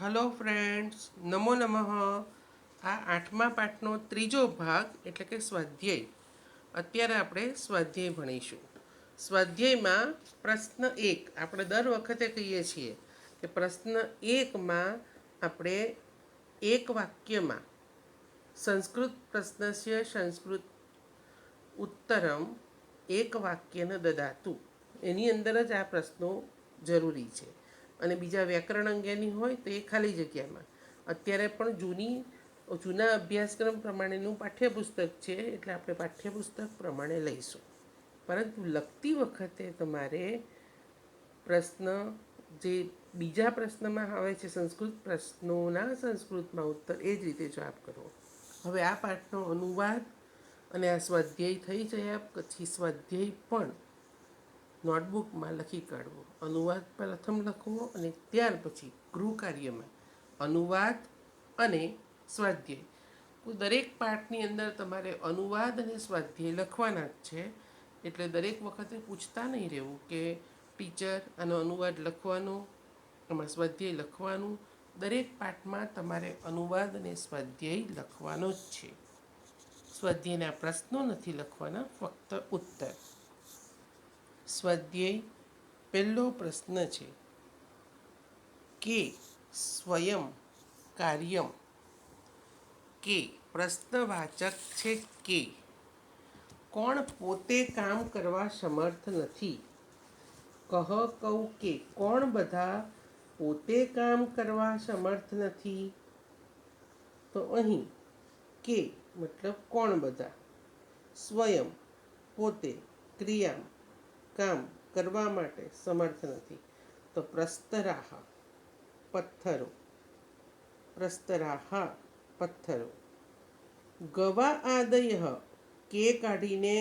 Hello friends, નમો નમઃ. આ આઠમા પાઠનો ત્રીજો ભાગ એટલે કે સ્વાધ્યાય. અત્યારે આપણે સ્વાધ્યાય ભણીશું. સ્વાધ્યાયમાં પ્રશ્ન 1 આપણે દર વખતે કહીએ છીએ કે પ્રશ્ન 1માં આપણે એક વાક્યમાં સંસ્કૃત પ્રશ્નસ્ય સંસ્કૃત ઉત્તરમ એક વાક્યને દદાતું, એની અંદર જ આ પ્રશ્નો જરૂરી છે. અને બીજા વ્યાકરણ અંગેની હોય તો એ ખાલી જગ્યામાં. અત્યારે પણ જૂના અભ્યાસક્રમ પ્રમાણેનું પાઠ્યપુસ્તક છે, એટલે આપણે પાઠ્યપુસ્તક પ્રમાણે લઈશું. પરંતુ લખતી વખતે તમારે પ્રશ્ન જે બીજા પ્રશ્નમાં આવે છે સંસ્કૃત પ્રશ્નોના સંસ્કૃતમાં ઉત્તર, એ જ રીતે જવાબ કરવો. હવે આ પાઠનો અનુવાદ અને આ સ્વાધ્યાય થઈ ગયા પછી સ્વાધ્યાય પણ નોટબુકમાં લખી કાઢવો. અનુવાદ પ્રથમ લખવો અને ત્યાર પછી ગૃહ કાર્યમાં અનુવાદ અને સ્વાધ્યાય. દરેક પાઠની અંદર તમારે અનુવાદ અને સ્વાધ્યાય લખવાના જ છે. એટલે દરેક વખતે પૂછતા નહીં રહેવું કે ટીચર આનો અનુવાદ લખવાનો, આમાં સ્વાધ્યાય લખવાનું. દરેક પાઠમાં તમારે અનુવાદ અને સ્વાધ્યાય લખવાનો જ છે. સ્વાધ્યાયના પ્રશ્નો નથી લખવાના, ફક્ત ઉત્તર. સ્વાધ્યાય પહેલો પ્રશ્ન છે કે સ્વયં કાર્યમ. કે પ્રશ્નવાચક છે કે કોણ પોતે કામ કરવા સમર્થ નથી. કહ કહું કે કોણ બધા પોતે કામ કરવા સમર્થ નથી. તો અહીં કે મતલબ કોણ બધા, સ્વયં પોતે, ક્રિયા કામ કરવા માટે સમર્થ નથી. તો પ્રસ્તરાહ પથ્થરો, પ્રસ્તરાહ પથ્થરો. ગવા આદય કે કાઢીને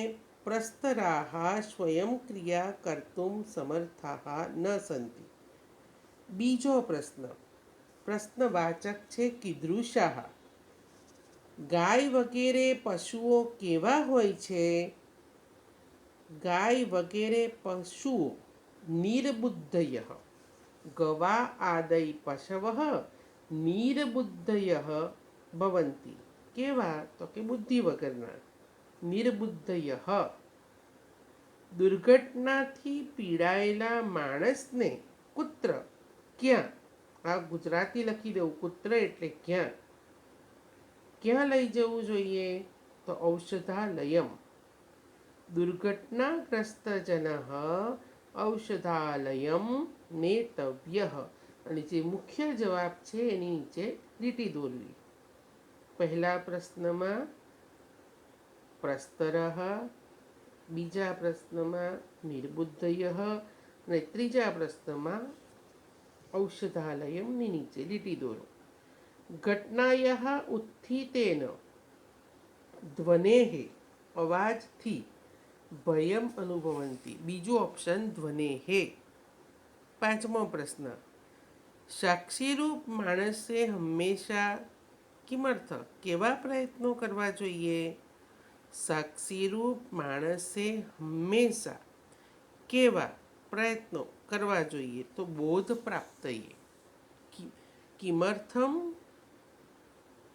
પ્રસ્તરાહ સ્વયં ક્રિયા કર્તુમ સમર્થાહ ન સંતિ. બીજો પ્રશ્ન, પ્રશ્નવાચક છે કીદૃશાહ. ગાય વગેરે પશુઓ કેવા હોય છે. ગાય વગેરે પશુઓ નિર્બુદ્ધય. ગવા આદય પશવ નિર્બુદ્ધય ભવંતી. કેવા તો કે બુદ્ધિ વગરના. નિર્બુદ્ધય. દુર્ઘટનાથી પીડાયેલા માણસને કુત્ર ક્યાં. આ ગુજરાતી લખી દઉં, કુત્ર એટલે ક્યાં. ક્યાં લઈ જવું જોઈએ તો ઔષધાલયમ. દુર્ઘટનાગ્રસ્ત જન ઔષધાલયમ નેતવ્ય. અને જે મુખ્ય જવાબ છે એની નીચે લીટી દોરવી. પહેલા પ્રશ્નમાં પ્રસ્તરઃ, બીજા પ્રશ્નમાં નિર્બુદ્ધય અને ત્રીજા પ્રશ્નમાં ઔષધાલયમની નીચે લીટી દોરો. ઘટનાયા ઉત્થિતેન ધ્વનેઃ અવાજથી ભયમ અનુભવંતી. બીજું ઓપ્શન ધ્વનેઃ. પાંચમો પ્રશ્ન, સાક્ષીરૂપ માણસે હંમેશા કિમર્થ કેવા પ્રયત્નો કરવા જોઈએ. સાક્ષીરૂપ માણસે હંમેશા કેવા પ્રયત્નો કરવા જોઈએ તો બોધ પ્રાપ્તયે. કિમર્થમ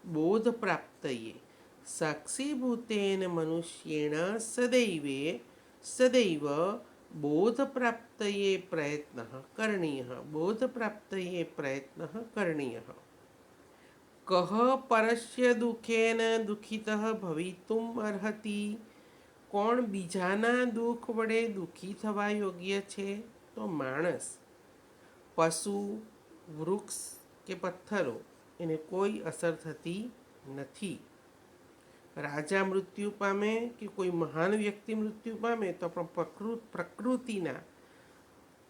બોધ પ્રાપ્તયે. સાક્ષીભૂતેન મનુષ્યેણ સદૈવ બોધ પ્રાપ્તયે પ્રયત્ન કરણીય. બોધ પ્રાપ્તયે પ્રયત્ન કરણીય. કહ પરસ્ય દુઃખેન દુઃખિતઃ ભવિતુમ અર્હતિ. કોણ બીજાના દુઃખ વડે દુઃખી થવા યોગ્ય છે તો માણસ. પશુ, વૃક્ષ કે પથ્થરો એને કોઈ અસર થતી નથી. રાજા મૃત્યુ પામે કે કોઈ મહાન વ્યક્તિ મૃત્યુ પામે તો પણ પ્રકૃતિના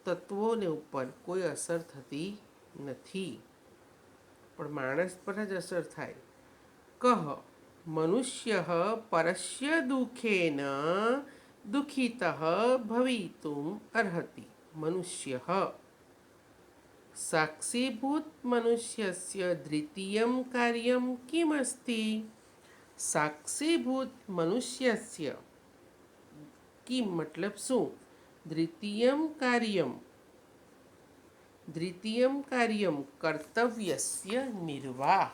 તત્વોને ઉપર કોઈ અસર થતી નથી, પણ માણસ પર જ અસર થાય. કહ મનુષ્ય પરસ્ય દુઃખેન દુઃખિતઃ ભવિતુમ અર્હતિ. મનુષ્ય સાક્ષીભૂત મનુષ્યસ્ય દ્વિતીયં કાર્યં કિમસ્તિ. સાક્ષીભૂત મનુષ્યસ્ય કિમ મતલબ શું. દ્વિતીયં કાર્યમ द्वितीयं कार्यं कर्तव्यस्य निर्वाह.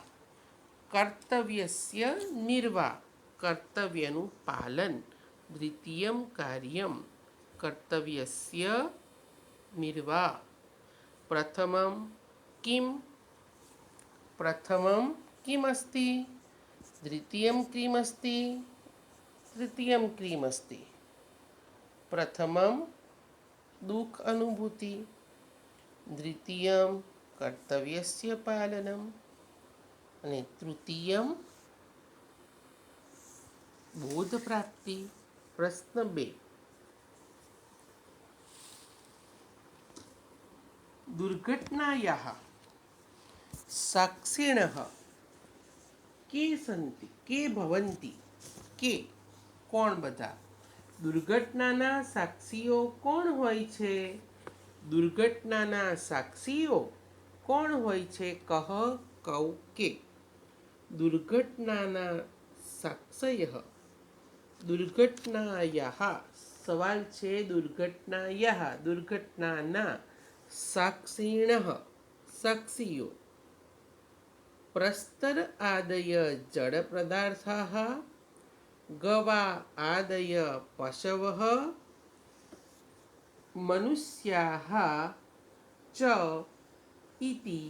કર્તવ્યસ્ય નિર્વાહ, કર્તવ્યનું પાલન. દ્વિતીયમ કાર્યમ કર્તવ્યસ્ય નિર્વાહ. પ્રથમમ કિમ, પ્રથમમ કિમ અસ્તિ, દ્વિતીયમ કિમ અસ્તિ, તૃતીયમ કિમ અસ્તિ. પ્રથમમ દુઃખ અનુભૂતિ, દ્વિતીયમ કર્તવ્યસ્ય પાલનમ અને તૃતીયમ બોધ પ્રાપ્તિ. પ્રશ્ન 2. દુર્ઘટનાયાः સાક્ષિણઃ કે સંતિ, કે ભવન્તિ, કે કોણ બધા. દુર્ઘટનાના સાક્ષીઓ કોણ હોય છે? દુર્ઘટનાના સાક્ષીઓ કોણ હોય છે? કહ, કૌ, કે. દુર્ઘટનાના સાક્ષયઃ, દુર્ઘટનાયાઃ. સવાલ છે દુર્ઘટનાયાઃ, દુર્ઘટનાના સાક્ષિણઃ સાક્ષીઓ. પ્રસ્તર આદય જડ પદાર્થાઃ, ગવા આદય પશવઃ, મનુષ્યાઃ ચ ઇતિ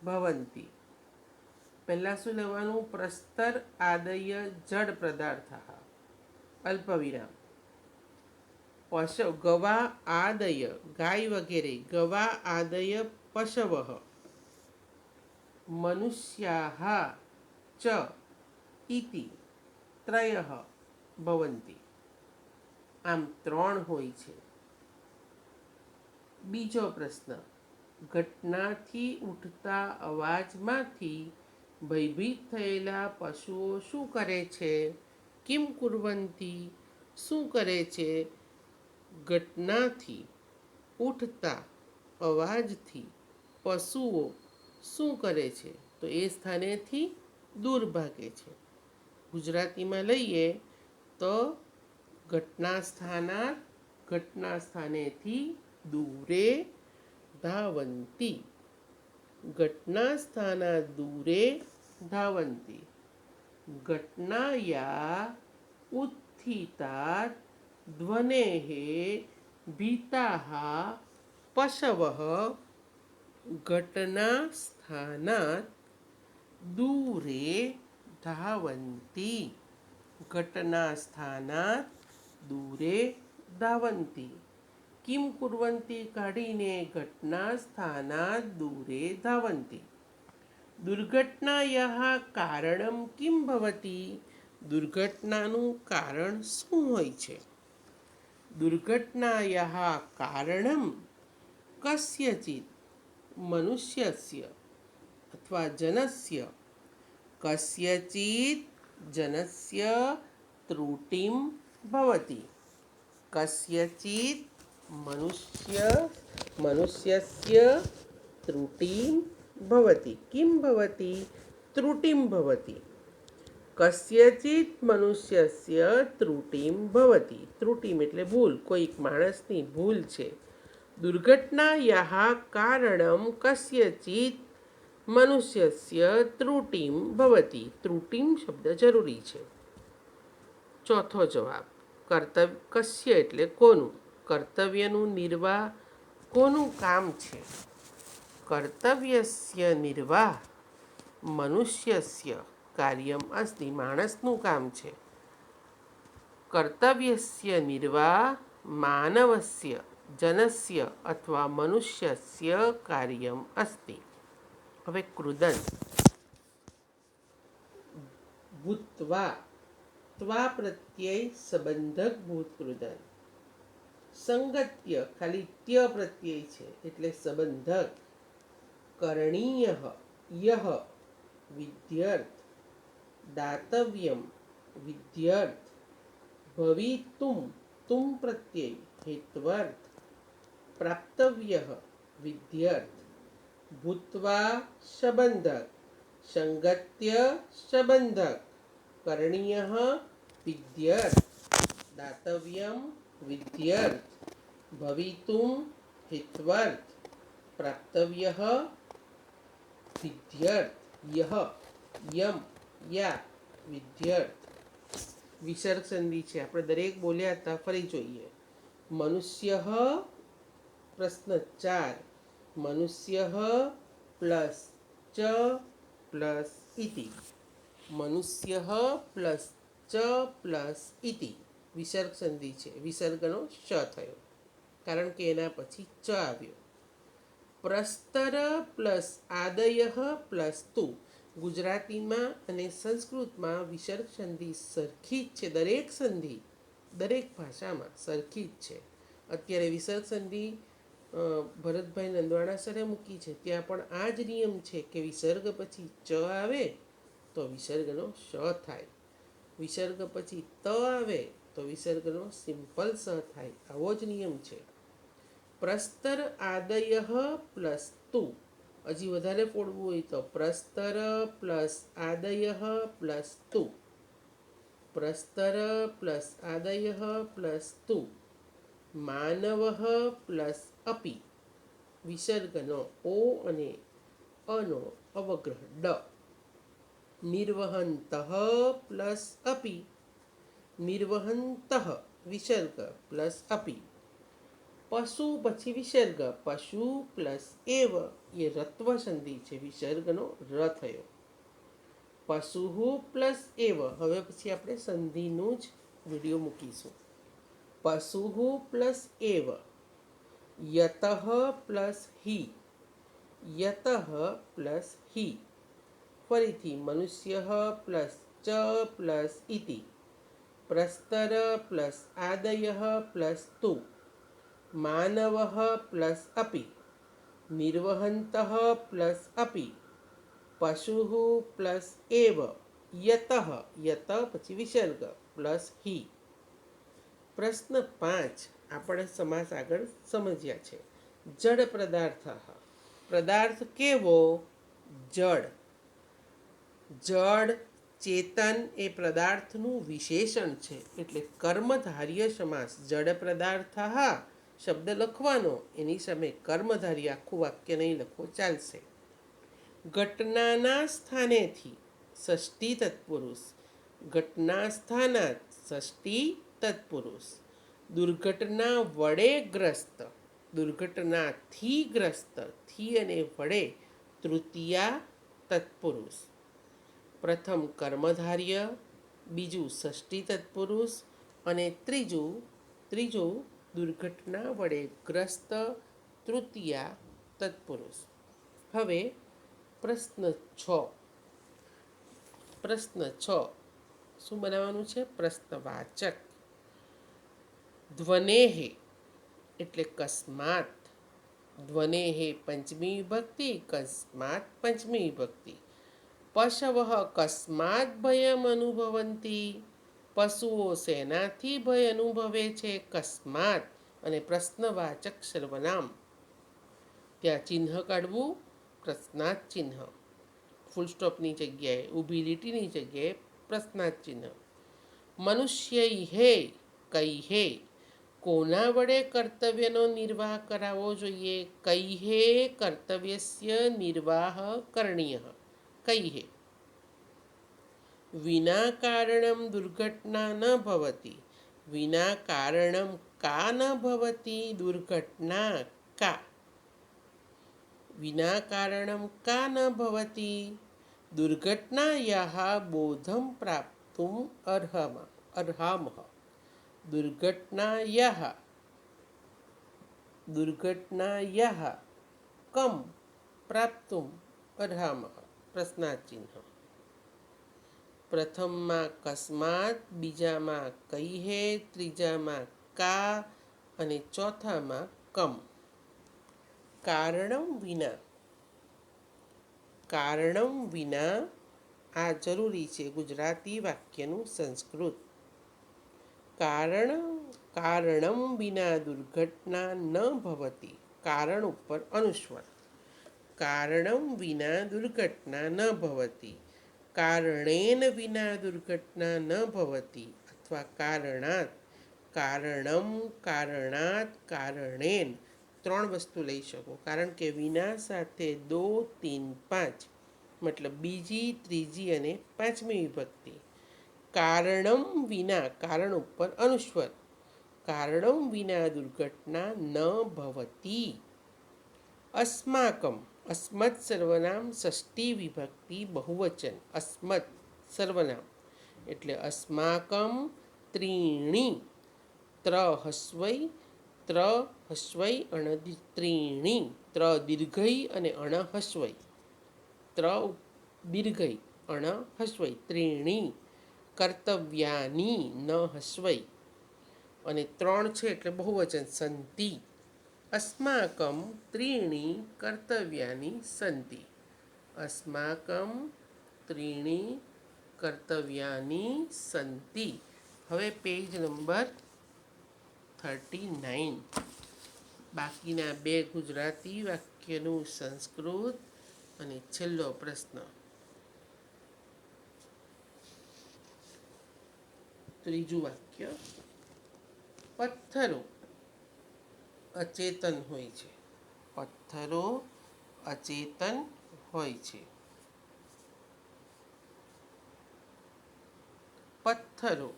ભવન્તિ. પહેલાં શું લેવાનું? પ્રસ્તર આદય જડ પદાર્થાઃ અલ્પવિરામ, પશવ ગવા આદય ગાય વગેરે, ગવા આદય પશવઃ, મનુષ્યાઃ ચ ઇતિ ત્રયઃ ભવન્તિ. આમ 3 હોય છે. બીજો પ્રશ્ન, ઘટનાથી ઉઠતા અવાજમાંથી ભયભીત થયેલા પશુઓ શું કરે છે? કિમ કુર્વન્તિ, શું કરે છે? ઘટનાથી ઉઠતા અવાજથી પશુઓ શું કરે છે? તો એ સ્થાનેથી દૂર ભાગે છે. ગુજરાતીમાં લઈએ તો ઘટના સ્થાનાત, ઘટના સ્થાનેથી દૂરે ધાવંતી. ઘટના સ્થાનાત દૂરે ધાવંતી. ઘટનાયા ઉત્થિતાत् ધ્વનેः ભીતાः પશવः ઘટના સ્થાનાત દૂરે ધાવંતી. ઘટના સ્થાનાત દૂરે ધાવંતી. કિમ કુર્વન્તિ કાઢીને ઘટના સ્થાનાત દૂરે ધાવંતી. દુર્ઘટનાયાઃ કારણમ કિમ ભવતિ, દુર્ઘટનાનું કારણ શું હોય છે? દુર્ઘટનાયાઃ કારણમ કસ્યચિત મનુષ્યસ્ય અથવા જનસ્ય, કસ્યચિત જનસ્ય ત્રુટિમ ભવતિ. કસ્યચિત મનુષ્યસ્ય ત્રુટિમ ભવતિ. કિમ ભવતિ? ત્રુટિમ ભવતિ. કસ્યચિત મનુષ્યસ્ય ત્રુટિમ ભવતિ. ત્રુટિમ એટલે ભૂલ, કોઈક માણસની ભૂલ છે. દુર્ઘટનાયાઃ કારણમ કસ્યચિત મનુષ્યસ્ય ત્રુટિમ ભવતિ. ત્રુટિમ શબ્દ જરૂરી છે. ચોથો જવાબ, કસ્ય એટલે કોનું. કર્તવ્યનું નિર્વાહ કોનું કામ છે? કર્તવ્યસ્ય નિર્વાહ મનુષ્યસ્ય કાર્યમ અસ્તિ, માણસનું કામ છે. કર્તવ્યસ્ય નિર્વાહ માનવસ્ય, જનસ્ય અથવા મનુષ્યસ્ય કાર્યમ અસ્તિ. હવે કૃદંત. ભૂત્વા, ત્વા પ્રત્યય સંબંધક ભૂત કૃદંત. સંગત્ય ખાલી ત્ય પ્રત્યય છે એટલે સંબંધક. કરણીય યહ વિધ્યર્થ, દાતવ્યમ વિધ્યર્થ, ભવિતુમ તુમ પ્રત્યય હેત્વર્થ, પ્રાપ્તવ્ય વિધ્યર્થ, ભૂત્વા સંબંધક, સંગત્ય સંબંધક, કરણીય વિધ્યર્થ, દાતવ્યમ વિધ્યર્થ, ભવિતુમ હેત્વર્થ, प्राप्तव्यः विद्यर्थ यः यम या विद्यर्थ વિસર્ગ સંધિ છે. આપણે દરેક બોલ્યા હતા, ફરી જોઈએ. મનુષ્ય પ્રશ્ન 4 મનુષ્ય પ્લસ ચ પ્લસ ઇતિ. મનુષ્ય પ્લસ ચ પ્લસ ઇતિ વિસર્ગ સંધિ છે. વિસર્ગનો શ થયો કારણ કે એના પછી ચ આવ્યો. પ્રસ્તર પ્લસ આદય પ્લસ તુ. ગુજરાતીમાં અને સંસ્કૃતમાં વિસર્ગ સંધિ સરખી જ છે. દરેક સંધિ દરેક ભાષામાં સરખી જ છે. અત્યારે વિસર્ગ સંધિ ભરતભાઈ નંદવાડા સરે મૂકી છે, ત્યાં પણ આ જ નિયમ છે કે વિસર્ગ પછી ચ આવે તો વિસર્ગનો શ થાય, વિસર્ગ પછી ત આવે તો વિસર્ગનો સિમ્પલ સ થાય. આવો જ નિયમ છે. પ્રસ્તર આદય પ્લસ તુ. હજી વધારે ફોડવું હોય તો પ્રસ્તર પ્લસ આદય પ્લસ તુ. પ્રસ્તર પ્લસ આદય પ્લસ તુ. માનવ પ્લસ અપી. વિસર્ગનો ઓ અને અનો અવગ્રહ ડ. નિર્વહંત પ્લસ અપી. નિર્વહંત વિસર્ગ પ્લસ અપી. પશુ પછી વિસર્ગ પશુ પ્લસ એવ. એ રત્વ સંધિ છે, વિસર્ગનો ર થયો. પશુ પ્લસ એવ. હવે પછી આપણે સંધિનું જ વિડીયો મૂકીશું. પશુ પ્લસ એવ. યતઃ પ્લસ હિ. યતઃ પ્લસ હિ. ફરીથી મનુષ્ય પ્લસ ચ પ્લસ ઇતિ. પ્રસ્તર પ્લસ આદય પ્લસ તુ. માનવ પ્લસ અપી. નિર્વહંત પ્લસ અપી. પશુ પ્લસ એવ. યતઃ યત પછી વિસર્ગ પ્લસ હિ. પ્રશ્ન 5 આપણે સમાસ આગળ સમજ્યા છે. જડ પદાર્થ. પદાર્થ કેવો? જડ. જડ ચેતન એ પદાર્થનું વિશેષણ છે, એટલે કર્મધાર્ય સમાસ. જડ પદાર્થ શબ્દ લખવાનો, એની સામે કર્મધારી આખું વાક્ય નહીં લખવો ચાલશે. ઘટનાના સ્થાનેથી ષષ્ઠી તત્પુરુષ. ઘટના સ્થાનાત ષષ્ઠી તત્પુરુષ. દુર્ઘટના વડે ગ્રસ્ત. દુર્ઘટનાથી ગ્રસ્ત. થી અને વડે તૃતીયા તત્પુરુષ. પ્રથમ કર્મધાર્ય, બીજું ષષ્ઠી તત્પુરુષ અને ત્રીજું દુર્ઘટના વડે ગ્રસ્ત તૃતીયા તત્પુરુષ. હવે પ્રશ્ન 6. પ્રશ્ન 6 શું બનાવવાનું છે? પ્રશ્નવાચક. ધ્વનેહે એટલે કસ્માત. ધ્વનેહે પંચમી વિભક્તિ, કસ્માત પંચમી વિભક્તિ. પશવઃ કસ્માત ભયમ અનુભવંતી. પશુઓ શેનાથી ભય અનુભવે છે? કસ્માત. અને પ્રશ્નવાચક સર્વનામ. ત્યાં ચિહ્ન કાઢવું, પ્રશ્નાર્થ ચિહ્ન. ફૂલ સ્ટોપની જગ્યાએ, ઊભી લીટીની જગ્યાએ પ્રશ્નાર્થ ચિહ્ન. મનુષ્યૈહે કૈહે. કોના વડે કર્તવ્યનો નિર્વાહ કરાવવો જોઈએ? કૈહે કર્તવ્યસ્ય નિર્વાહ કરણીય. કૈહે. વિના કારણમ દુર્ઘટના ન ભવતી. વિના કારણમ કા ન ભવતી દુર્ઘટના કા. વિના કારણમ કા ન ભવતી દુર્ઘટનાયાઃ બોધમ પ્રાપ્તુમ અર્હામઃ. દુર્ઘટનાયાઃ કમ પ્રાપ્તુમ અર્હામઃ. પ્રશ્નાર્થ ચિહ્ન. પ્રથમમાં કસ્માત, બીજામાં કૈહે, ત્રીજામાં કા અને ચોથામાં કમ. કારણમ વિના. કારણમ વિના આ જરૂરી છે ગુજરાતી વાક્યનું સંસ્કૃત. કારણમ વિના દુર્ઘટના ન ભવતી. કારણ ઉપર અનુસ્વાર. કારણમ વિના દુર્ઘટના ન ભવતી. કારણેન વિના દુર્ઘટના ન ભવતી અથવા કારણાત. કારણમ કારણાત કારણેન 3 વસ્તુ લઈ શકો, કારણ કે વિના સાથે 2, 3, 5 મતલબ બીજી, ત્રીજી અને પાંચમી વિભક્તિ. કારણમ વિના, કારણ ઉપર અનુસ્વાર. કારણમ વિના દુર્ઘટના ન ભવતી. અસ્માકમ, અસ્મત સર્વનામ ષષ્ઠી વિભક્તિ બહુવચન. અસ્મત સર્વનામ એટલે અસ્માકમ ત્રીણી. ત્ર હસ્વઈ, ત્ર હસ્વઈ અણ ત્રીણી. ત્ર દીર્ઘઈ અને અણ હસ્વઈ. ત્ર દીર્ઘઈ અણ હસ્વઈ ત્રીણી. કર્તવ્યાની ન હસ્વઈ અને 3 છે એટલે બહુવચન સંતિ. અસ્માકમ ત્રીણી કર્તવ્યાની સંતિ. અસ્માકમ ત્રીણી કર્તવ્યાની સંતિ. હવે પેજ નંબર 39. બાકીના 2 ગુજરાતી વાક્યનું સંસ્કૃત અને છેલ્લો પ્રશ્ન. ત્રીજું વાક્ય, પથ્થરો અચેતન હોય છે. પથ્થરો અચેતન હોય છે. પથ્થરો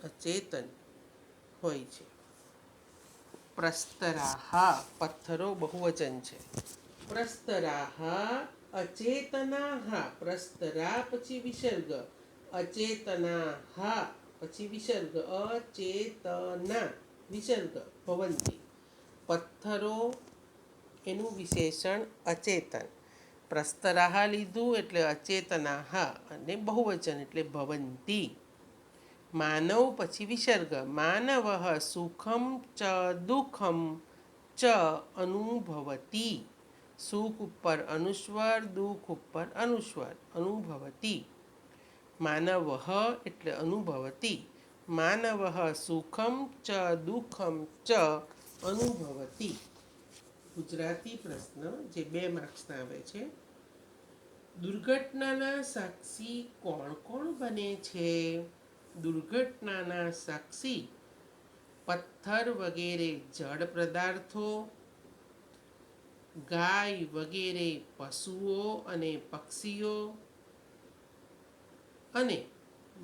અચેતન હોય છે. પ્રસ્તરાહા, પથ્થરો બહુવચન છે. પ્રસ્તરાહા અચેતનાહા. પ્રસ્તરા પછી વિસર્ગ, અચેતનાહા પછી વિસર્ગ, અચેતના વિસર્ગ ભવંતી. પથ્થરો એનું વિશેષણ અચેતન. પ્રસ્તરાહા લીધું એટલે અચેતનાહા અને બહુવચન એટલે ભવંતી. માનવ પછી વિસર્ગ, માનવ સુખમ ચ દુઃખમ ચ અનુભવતી. સુખ ઉપર અનુસ્વાર, દુઃખ ઉપર અનુસ્વાર, અનુભવતી. માનવ એટલે અનુભવતી. માનવ સુખમ ચ દુઃખમ ચ અનુભવતી. ગુજરાતી પ્રશ્ન જે 2 માર્ક્સના આવે છે. દુર્ઘટનાના સાક્ષી કોણ કોણ બને છે? દુર્ઘટનાના સાક્ષી પથ્થર વગેરે જડ પદાર્થો, ગાય વગેરે પશુઓ અને પક્ષીઓ અને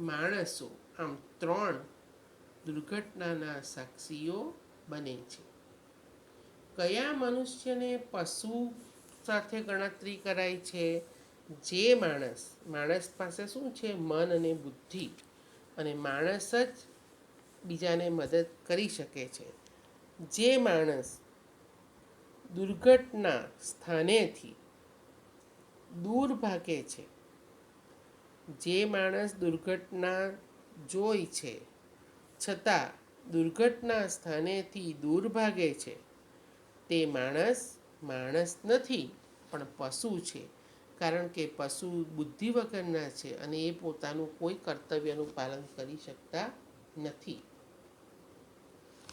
માણસો. આમ 3 દુર્ઘટનાના સાક્ષીઓ બને છે. કયા મનુષ્યને પશુ સાથે ગણતરી કરાય છે? જે માણસ, માણસ પાસે શું છે? મન અને બુદ્ધિ, અને માણસ જ બીજાને મદદ કરી શકે છે. જે માણસ દુર્ઘટના સ્થાનેથી દૂર ભાગે છે, જે માણસ દુર્ઘટના જોઈ છે છતાં દુર્ઘટના સ્થાનેથી દૂર ભાગે છે, તે માણસ માણસ નથી પણ પશુ છે. કારણ કે પશુ બુદ્ધિ વગરના છે અને એ પોતાનું કોઈ કર્તવ્યનું પાલન કરી શકતા નથી.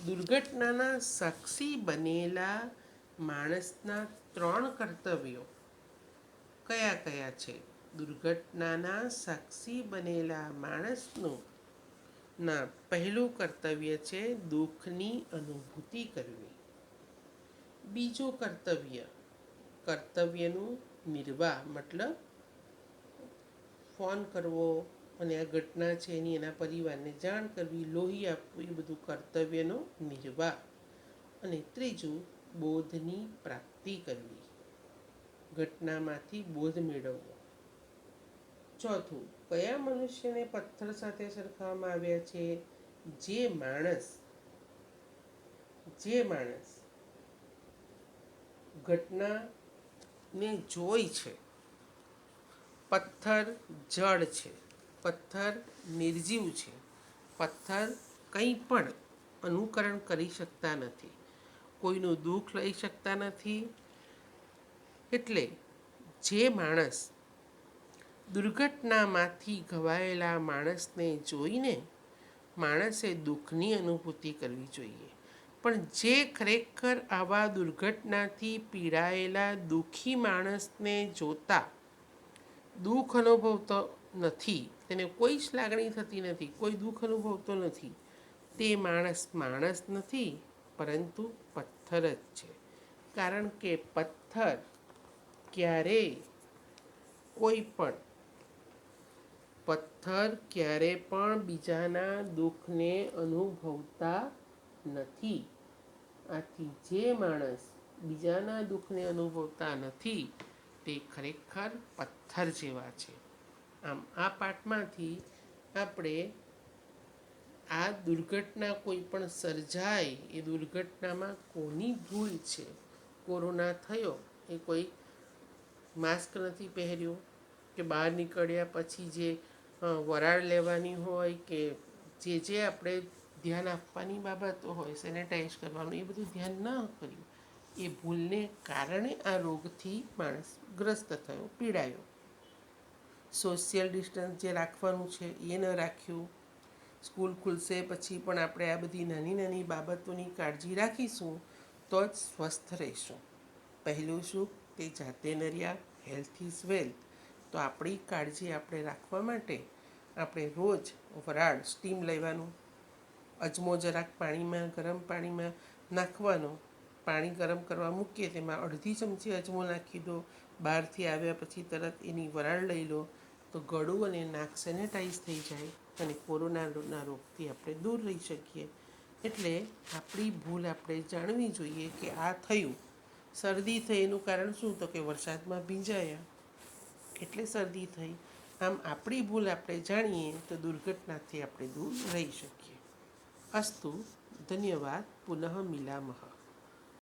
દુર્ઘટનાના સાક્ષી બનેલા માણસના 3 કર્તવ્યો કયા કયા છે? દુર્ઘટનાના સાક્ષી બનેલા માણસનું પહેલું કર્તવ્ય છે દુઃખની અનુભૂતિ કરવી. બીજું કર્તવ્ય, કર્તવ્યનું નિર્વાહ મતલબ ફોન કરવો અને આ ઘટના છે એની એના પરિવારને જાણ કરવી, લોહી આપવું, એ બધું કર્તવ્યનો નિર્વાહ. અને ત્રીજું બોધની પ્રાપ્તિ કરવી, ઘટનામાંથી બોધ મેળવવો. ચોથું, કયા મનુષ્યને પથ્થર સાથે સરખાવવામાં આવ્યા છે? જે માણસ ઘટનાને જોઈ છે. પથ્થર જળ છે, પથ્થર નિર્જીવ છે, પથ્થર કંઈ પણ અનુકરણ કરી શકતા નથી, કોઈનું દુઃખ લઈ શકતા નથી. એટલે જે માણસ દુર્ઘટનામાંથી ઘવાયેલા માણસને જોઈને માણસે દુઃખની અનુભૂતિ કરવી જોઈએ. પણ જે ખરેખર આવા દુર્ઘટનાથી પીડાયેલા દુઃખી માણસને જોતા દુઃખ અનુભવતો નથી, તેને કોઈ જ લાગણી થતી નથી, કોઈ દુઃખ અનુભવતો નથી, તે માણસ માણસ નથી પરંતુ પથ્થર જ છે. કારણ કે પથ્થર ક્યારેય પણ બીજાના દુઃખને અનુભવતા નથી. આથી જે માણસ બીજાના દુઃખને અનુભવતા નથી તે ખરેખર પથ્થર જેવા છે. આમ આ પાઠમાંથી આપણે આ દુર્ઘટના કોઈ પણ સર્જાય એ દુર્ઘટનામાં કોની ભૂલ છે. કોરોના થયો એ કોઈ માસ્ક નથી પહેર્યું કે બહાર નીકળ્યા પછી જે વરાળ લેવાની હોય કે જે આપણે ધ્યાન આપવાની બાબતો હોય, સેનેટાઈઝ કરવાનું, એ બધું ધ્યાન ન કર્યું. એ ભૂલને કારણે આ રોગથી માણસ ગ્રસ્ત થયો, પીડાયો. સોશિયલ ડિસ્ટન્સ જે રાખવાનું છે એ ન રાખ્યું. સ્કૂલ ખુલશે પછી પણ આપણે આ બધી નાની નાની બાબતોની કાળજી રાખીશું તો જ સ્વસ્થ રહીશું. પહેલું શું, તે જાતે ન રહ્યા. Health is wealth. તો આપણી કાળજી આપણે રાખવા માટે આપણે રોજ વરાળ સ્ટીમ લેવાનું, અજમો જરાક પાણીમાં, ગરમ પાણીમાં નાખવાનો. પાણી ગરમ કરવા મૂકીએ તેમાં અડધી ચમચી અજમો નાખી દો. બહારથી આવ્યા પછી તરત એની વરાળ લઈ લો તો ગળું અને નાક સેનેટાઈઝ થઈ જાય અને કોરોનાના રોગથી આપણે દૂર રહી શકીએ. એટલે આપણી ભૂલ આપણે જાણવી જોઈએ કે આ થયું. શરદી થઈ એનું કારણ શું, તો કે વરસાદમાં ભીંજાયા એટલે શરદી થઈ. આમ આપણી ભૂલ આપણે જાણીએ તો દુર્ઘટનાથી આપણે દૂર રહી શકીએ. અસ્તુ. ધન્યવાદ. પુનઃ મિલામઃ.